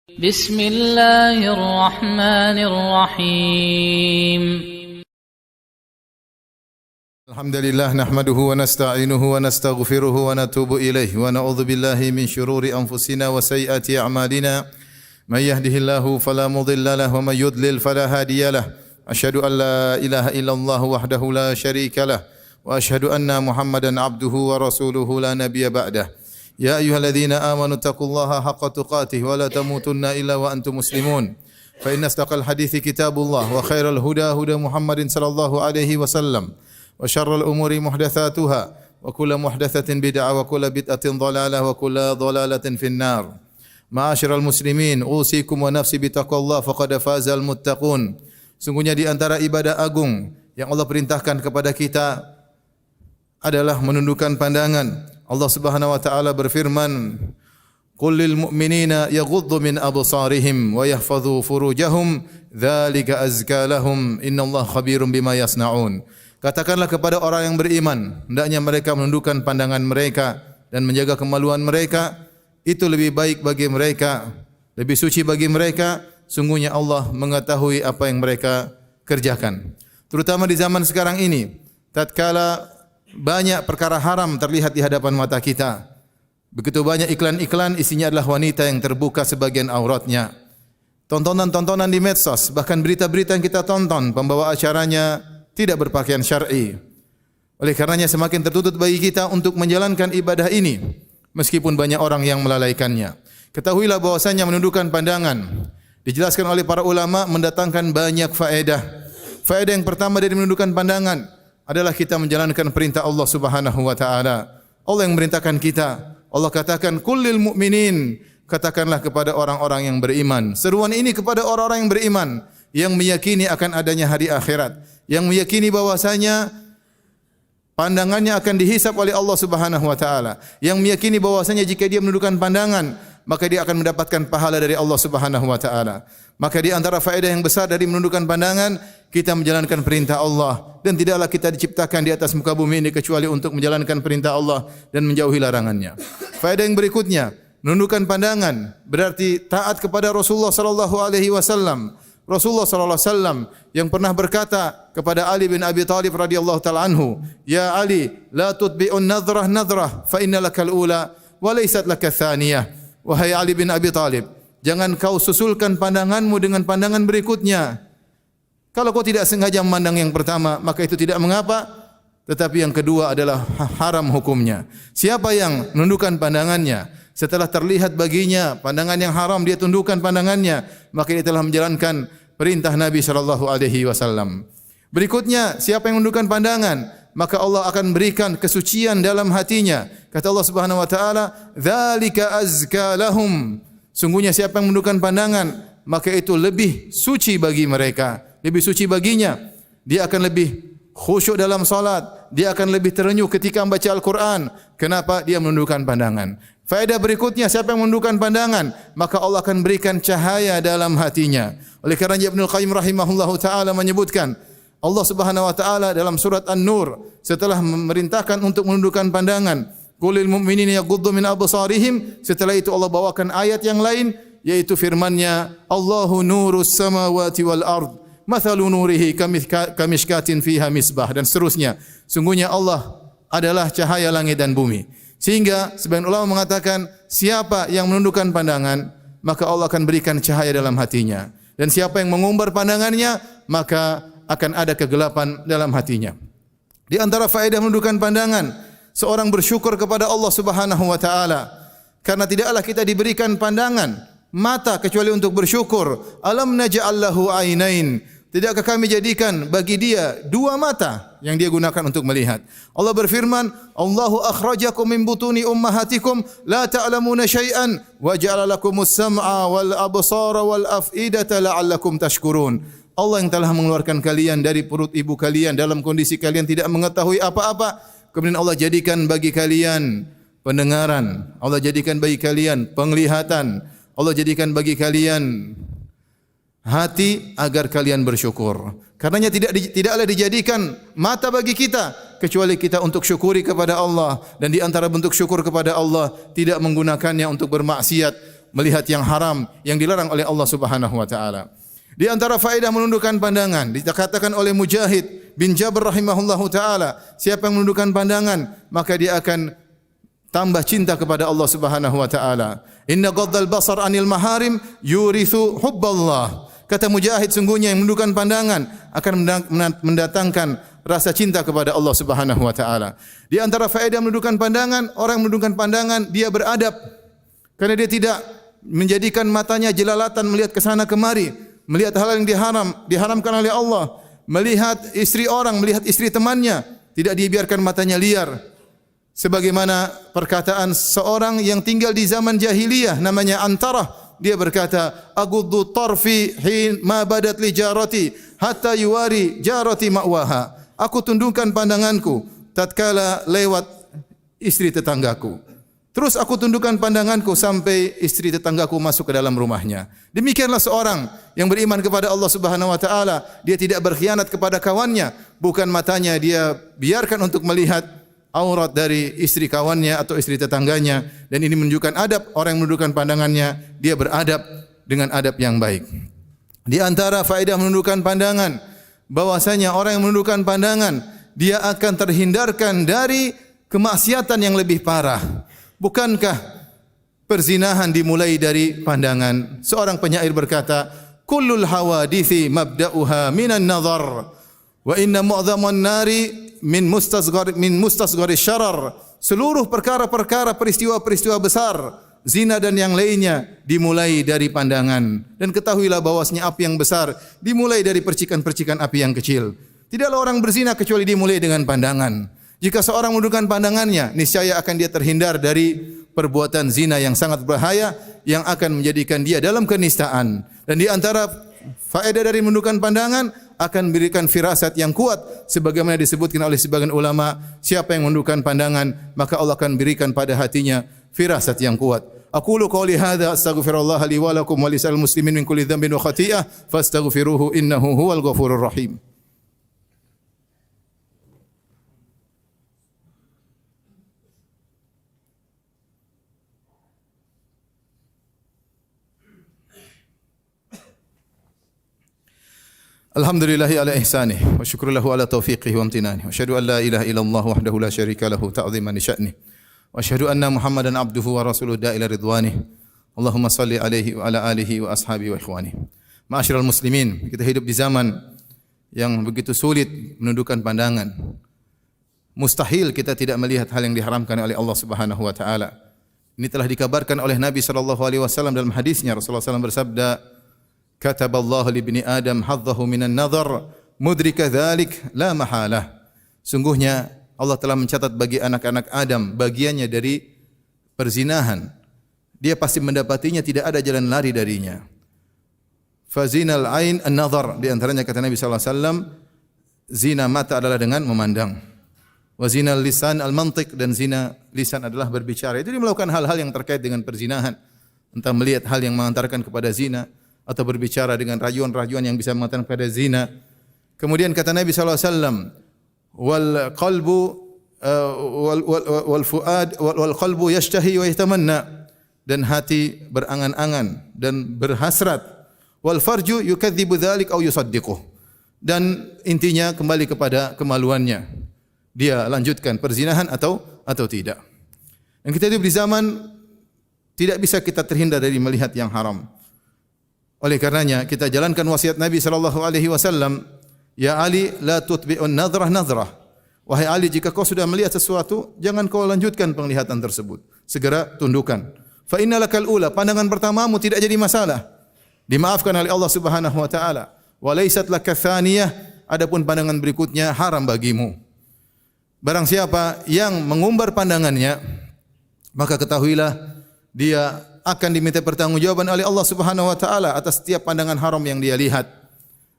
بسم الله الرحمن الرحيم الحمد لله نحمده ونستعينه ونستغفره ونتوب إليه ونعوذ بالله من شرور أنفسنا وسيئات أعمالنا من يهده الله فلا مضل له ومن يضلل فلا هادي له أشهد أن لا إله إلا الله وحده لا شريك له وأشهد أن محمدا عبده ورسوله لا نبي بعده يا أيها الذين آمنوا اتقوا الله حق تقاته ولا تموتن إلا وأنتم مسلمون فإن أصدق الحديث كتاب الله وخير الهدى هدى محمد صلى الله عليه وسلم وشر الأمور محدثاتها وكل محدثة بدعة وكل بدعة ضلالة وكل ضلالة في النار معاشر المسلمين أوصيكم ونفسي بتقوى الله فقد فاز المتقون. Sungguhnya di antara ibadah agung yang Allah perintahkan kepada kita adalah menundukkan pandangan. Allah Subhanahu wa taala berfirman, "Qul lil mu'minina yaghuddu min absarihim wa yahfazu furujahum, dzalika azka lahum, innallaha khabirum bima yasnaun." Katakanlah kepada orang yang beriman, hendaknya mereka menundukkan pandangan mereka dan menjaga kemaluan mereka, itu lebih baik bagi mereka, lebih suci bagi mereka, sungguhnya Allah mengetahui apa yang mereka kerjakan. Terutama di zaman sekarang ini, tatkala banyak perkara haram terlihat di hadapan mata kita. Begitu banyak iklan-iklan isinya adalah wanita yang terbuka sebagian auratnya. Tontonan-tontonan di medsos, bahkan berita-berita yang kita tonton, pembawa acaranya tidak berpakaian syar'i. Oleh karenanya semakin tertutup bagi kita untuk menjalankan ibadah ini, meskipun banyak orang yang melalaikannya. Ketahuilah bahwasanya menundukkan pandangan dijelaskan oleh para ulama mendatangkan banyak faedah. Faedah yang pertama dari menundukkan pandangan adalah kita menjalankan perintah Allah Subhanahu wa taala. Allah yang merintahkan kita. Allah katakan, "Qul lil mu'minin", katakanlah kepada orang-orang yang beriman. Seruan ini kepada orang-orang yang beriman yang meyakini akan adanya hari akhirat, yang meyakini bahwasanya pandangannya akan dihisab oleh Allah Subhanahu wa taala, yang meyakini bahwasanya jika dia menundukkan pandangan maka dia akan mendapatkan pahala dari Allah Subhanahu wa taala. Maka di antara faedah yang besar dari menundukkan pandangan, kita menjalankan perintah Allah, dan tidaklah kita diciptakan di atas muka bumi ini kecuali untuk menjalankan perintah Allah dan menjauhi larangannya. Faedah yang berikutnya, menundukkan pandangan berarti taat kepada Rasulullah sallallahu alaihi wasallam. Rasulullah sallallahu alaihi wasallam yang pernah berkata kepada Ali bin Abi Thalib radhiyallahu taala anhu, "Ya Ali, la tutbi'un nadrah fa inna lakal ula wa laysat lakal thaniyah." Wahai Ali bin Abi Thalib, jangan kau susulkan pandanganmu dengan pandangan berikutnya. Kalau kau tidak sengaja memandang yang pertama, maka itu tidak mengapa, tetapi yang kedua adalah haram hukumnya. Siapa yang menundukkan pandangannya setelah terlihat baginya pandangan yang haram, dia tundukkan pandangannya, maka dia telah menjalankan perintah Nabi sallallahu alaihi wasallam. Berikutnya, siapa yang menundukkan pandangan, maka Allah akan berikan kesucian dalam hatinya. Kata Allah Subhanahu wa taala, "Dzalika azka lahum." Sungguhnya siapa yang menundukkan pandangan, maka itu lebih suci bagi mereka, lebih suci baginya. Dia akan lebih khusyuk dalam salat, dia akan lebih terenyuh ketika membaca Al-Qur'an. Kenapa? Dia menundukkan pandangan. Faedah berikutnya, siapa yang menundukkan pandangan, maka Allah akan berikan cahaya dalam hatinya. Oleh kerana Ibnu Qayyim rahimahullahu taala menyebutkan, Allah Subhanahu wa taala dalam surat An-Nur setelah memerintahkan untuk menundukkan pandangan, "Qul lil mu'minina yaghuddu min absarihim", setelah itu Allah bawakan ayat yang lain yaitu firman-Nya, "Allahu nurus samawati wal ard, mathalu nurihi kamishkatin fiha misbah", dan seterusnya. Sungguhnya Allah adalah cahaya langit dan bumi. Sehingga sebagian ulama mengatakan siapa yang menundukkan pandangan, maka Allah akan berikan cahaya dalam hatinya. Dan siapa yang mengumbar pandangannya, maka akan ada kegelapan dalam hatinya. Di antara faedah menundukkan pandangan, seorang bersyukur kepada Allah Subhanahu wa taala. Karena tidaklah kita diberikan pandangan, mata kecuali untuk bersyukur. Alam naj'al lahu ainain. Tidakkah kami jadikan bagi dia dua mata yang dia gunakan untuk melihat? Allah berfirman, "Allahu akhrajakum min butuni ummahatikum la ta'lamuna syai'an wa ja'ala lakumus sam'a wal absara wal af'idata la'allakum tashkurun." Allah yang telah mengeluarkan kalian dari perut ibu kalian dalam kondisi kalian tidak mengetahui apa-apa. Kemudian Allah jadikan bagi kalian pendengaran, Allah jadikan bagi kalian penglihatan, Allah jadikan bagi kalian hati agar kalian bersyukur. Karenanya tidaklah dijadikan mata bagi kita kecuali kita untuk syukuri kepada Allah, dan di antara bentuk syukur kepada Allah tidak menggunakannya untuk bermaksiat. melihat yang haram yang dilarang oleh Allah Subhanahu wa taala. Di antara faedah menundukkan pandangan, dikatakan oleh Mujahid bin Jabr rahimahullahu taala, siapa yang menundukkan pandangan, maka dia akan tambah cinta kepada Allah Subhanahu wa taala. Inna ghaddal basar anil maharim yurithu hubballah. Kata Mujahid, sungguhnya yang menundukkan pandangan akan mendatangkan rasa cinta kepada Allah Subhanahu wa taala. Di antara faedah menundukkan pandangan, orang menundukkan pandangan dia beradab. Karena dia tidak menjadikan matanya jelalatan melihat ke sana kemari, melihat hal yang diharamkan oleh Allah, melihat istri orang, melihat istri temannya, tidak dibiarkan matanya liar. Sebagaimana perkataan seorang yang tinggal di zaman jahiliyah namanya Antarah, dia berkata, "Aghuddu tarfi hin ma badat li jarati hatta yuwari jarati ma'waha." Aku tundukkan pandanganku tatkala lewat istri tetanggaku. Terus aku tundukkan pandanganku sampai istri tetanggaku masuk ke dalam rumahnya. Demikianlah seorang yang beriman kepada Allah Subhanahu wa taala, dia tidak berkhianat kepada kawannya, bukan matanya dia biarkan untuk melihat aurat dari istri kawannya atau istri tetangganya, dan ini menunjukkan adab. Orang yang menundukkan pandangannya, dia beradab dengan adab yang baik. Di antara faedah menundukkan pandangan, bahwasanya orang yang menundukkan pandangan, dia akan terhindarkan dari kemaksiatan yang lebih parah. Bukankah perzinahan dimulai dari pandangan? Seorang penyair berkata, "Kullul hawadithi mabda'uha minan nazar, wa inna mu'dhaman nari min mustasghari syarar." Seluruh perkara-perkara, peristiwa-peristiwa besar, zina dan yang lainnya dimulai dari pandangan. Dan ketahuilah bahwasanya api yang besar dimulai dari percikan-percikan api yang kecil. Tidaklah orang berzina kecuali dimulai dengan pandangan. Jika seorang menundukkan pandangannya, niscaya akan dia terhindar dari perbuatan zina yang sangat berbahaya yang akan menjadikan dia dalam kenistaan. Dan di antara faedah dari menundukkan pandangan akan memberikan firasat yang kuat, sebagaimana disebutkan oleh sebagian ulama, siapa yang menundukkan pandangan maka Allah akan berikan pada hatinya firasat yang kuat. Aqulu qouli hadza astaghfirullah li wa lakum wa lisal muslimin min kulli dhanbin wa khati'ah fastaghfiruhu innahu huwal ghafurur rahim. Alhamdulillahi ala ihsanih wa syukru lahu ala taufiqihi wa amtinanih wa asyhadu an la ilaha illallah wahdahu la syarika lahu ta'ziman li sya'nih wa asyhadu anna Muhammadan abduhu wa rasuluhu da'ila ridwanih. Allahumma salli alaihi wa ala alihi wa ashabihi wa ikhwanih. Ma'asyiral muslimin, kita hidup di zaman yang begitu sulit menundukkan pandangan. Mustahil kita tidak melihat hal yang diharamkan oleh Allah Subhanahu wa taala. Ini telah dikabarkan oleh Nabi sallallahu alaihi wasallam dalam hadisnya. Rasulullah sallallahu bersabda, "Kataballahu li ibni Adam haddahu minan nadhar mudrika dzalik la mahalah." Sungguhnya Allah telah mencatat bagi anak-anak Adam bagiannya dari perzinahan. Dia pasti mendapatinya, tidak ada jalan lari darinya. Fazinal ain an-nadhar, di antaranya kata Nabi sallallahu alaihi wasallam, zina mata adalah dengan memandang. Wa zinal lisan al-mantiq, dan zina lisan adalah berbicara. Jadi melakukan hal-hal yang terkait dengan perzinahan, entah melihat hal yang mengantarkan kepada zina atau berbicara dengan rayuan-rayuan yang bisa mengantarkan kepada zina. Kemudian kata Nabi sallallahu alaihi wasallam, wal qalbu wal fuad wal qalbu yashtahi wa yatamanna, dan hati berangan-angan dan berhasrat. Wal farju yukadzibu dzalik aw yusaddiquh, dan intinya kembali kepada kemaluannya. Dia lanjutkan perzinahan atau tidak. Dan kita hidup di zaman tidak bisa kita terhindar dari melihat yang haram. Oleh karenanya kita jalankan wasiat Nabi sallallahu alaihi wasallam, "Ya Ali, la tutbi'un nadhrah nadhrah." Wahai Ali, jika kau sudah melihat sesuatu, jangan kau lanjutkan penglihatan tersebut. Segera tundukkan. Fa innalakal ula, pandangan pertamamu tidak jadi masalah, dimaafkan oleh Allah Subhanahu wa taala. Wa laysat lakatsaniyah, adapun pandangan berikutnya haram bagimu. Barang siapa yang mengumbar pandangannya, maka ketahuilah dia akan diminta pertanggungjawaban oleh Allah Subhanahu wa taala atas setiap pandangan haram yang dia lihat.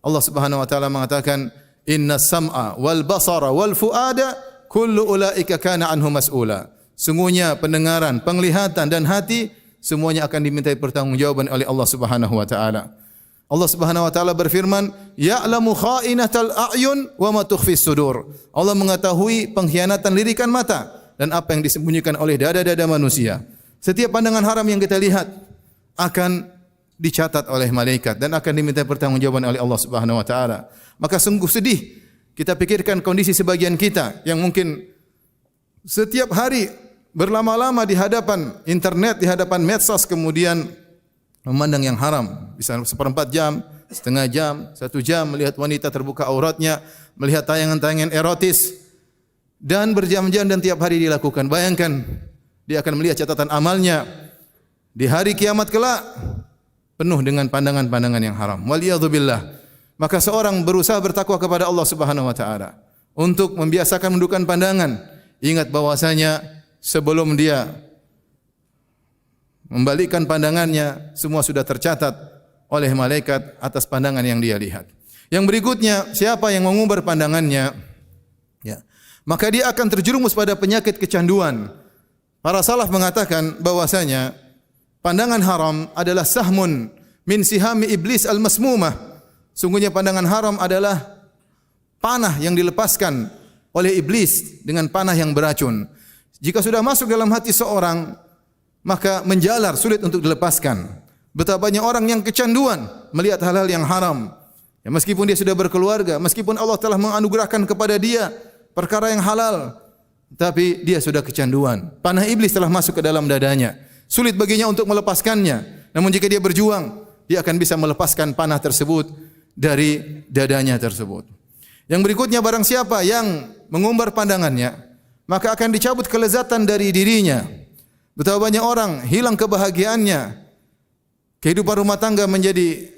Allah Subhanahu wa taala mengatakan, "Innas sam'a wal basara wal fuada kullu ulaika kana anhu mas'ula." Sungguhnya pendengaran, penglihatan dan hati semuanya akan dimintai pertanggungjawaban oleh Allah Subhanahu wa taala. Allah Subhanahu wa taala berfirman, "Ya'lamu kha'inatal a'yun wa ma tukhfis sudur." Allah mengetahui pengkhianatan lirikan mata dan apa yang disembunyikan oleh dada-dada manusia. Setiap pandangan haram yang kita lihat, akan dicatat oleh malaikat dan akan diminta pertanggungjawaban oleh Allah Subhanahu wa taala. Maka sungguh sedih kita pikirkan kondisi sebagian kita yang mungkin setiap hari berlama-lama di hadapan internet, di hadapan medsos, kemudian memandang yang haram, bisa seperempat jam, setengah jam, 1 jam melihat wanita terbuka auratnya, melihat tayangan-tayangan erotis, dan berjam-jam dan tiap hari dilakukan. Bayangkan, dia akan melihat catatan amalnya di hari kiamat kelak penuh dengan pandangan-pandangan yang haram. Waliyadzubillah. Maka seorang berusaha bertakwa kepada Allah Subhanahu wa taala untuk membiasakan menundukkan pandangan. Ingat bahwasanya sebelum dia membalikkan pandangannya, semua sudah tercatat oleh malaikat atas pandangan yang dia lihat. Yang berikutnya, siapa yang mengumbar pandangannya, ya, maka dia akan terjerumus pada penyakit kecanduan. Para salaf mengatakan bahwasanya pandangan haram adalah sahmun min sihami iblis al-masmumah. Sungguhnya pandangan haram adalah panah yang dilepaskan oleh iblis dengan panah yang beracun. Jika sudah masuk dalam hati seorang, maka menjalar, sulit untuk dilepaskan. Betapa banyak orang yang kecanduan melihat hal-hal yang haram. Ya, meskipun dia sudah berkeluarga, meskipun Allah telah menganugerahkan kepada dia perkara yang halal, tapi dia sudah kecanduan. Panah iblis telah masuk ke dalam dadanya. Sulit baginya untuk melepaskannya. Namun jika dia berjuang, dia akan bisa melepaskan panah tersebut dari dadanya tersebut. Yang berikutnya, barang siapa yang mengumbar pandangannya, maka akan dicabut kelezatan dari dirinya. Betapa banyak orang hilang kebahagiaannya. Kehidupan rumah tangga menjadi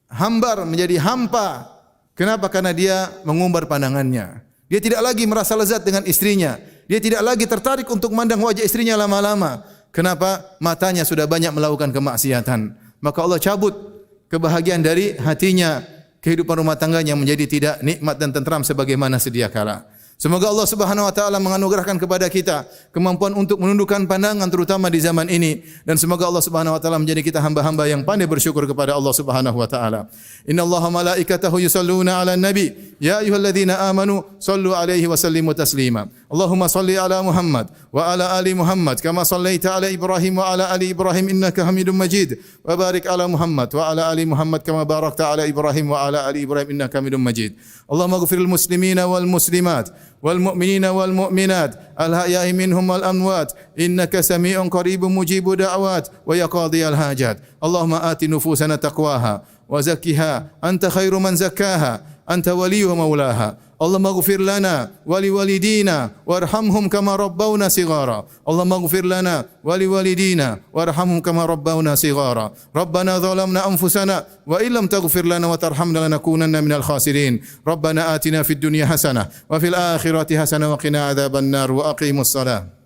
hambar, menjadi hampa. Kenapa? Karena dia mengumbar pandangannya. Dia tidak lagi merasa lezat dengan istrinya. Dia tidak lagi tertarik untuk memandang wajah istrinya lama-lama. Kenapa? Matanya sudah banyak melakukan kemaksiatan. Maka Allah cabut kebahagiaan dari hatinya, kehidupan rumah tangganya menjadi tidak nikmat dan tentram sebagaimana sedia kala. Semoga Allah Subhanahu wa taala menganugerahkan kepada kita kemampuan untuk menundukkan pandangan terutama di zaman ini, dan semoga Allah Subhanahu wa taala menjadi kita hamba-hamba yang pandai bersyukur kepada Allah Subhanahu wa taala. Innallaha malaikatahu yusalluna 'alan nabi ya ayyuhalladzina amanu sallu 'alaihi wa sallimu taslima. Allahumma salli 'ala Muhammad wa 'ala ali Muhammad kama sallaita 'ala Ibrahim wa 'ala ali Ibrahim innaka Hamidum Majid. Wa barik 'ala Muhammad wa 'ala ali Muhammad kama barakta 'ala Ibrahim wa 'ala ali Ibrahim innaka Hamidum Majid. Allahumma ighfiril muslimina wal muslimat والمؤمنين والمؤمنات الأحياء منهم والأموات إنك سميع قريب مجيب دعوات ويا قاضي الحاجات اللهم آت نفوسنا تقواها وزكها أنت خير من زكاها أنت ولي ومولاها اللهم اغفر لنا ولوالدينا وارحمهم كما ربونا صغارا اللهم اغفر لنا ولوالدينا وارحمهم كما ربونا صغارا ربنا ظلمنا أنفسنا وإن لم تغفر لنا وترحمنا لنكونن من الخاسرين ربنا آتنا في الدنيا حسنة وفي الآخرة حسنة وقنا عذاب النار وأقيموا الصلاة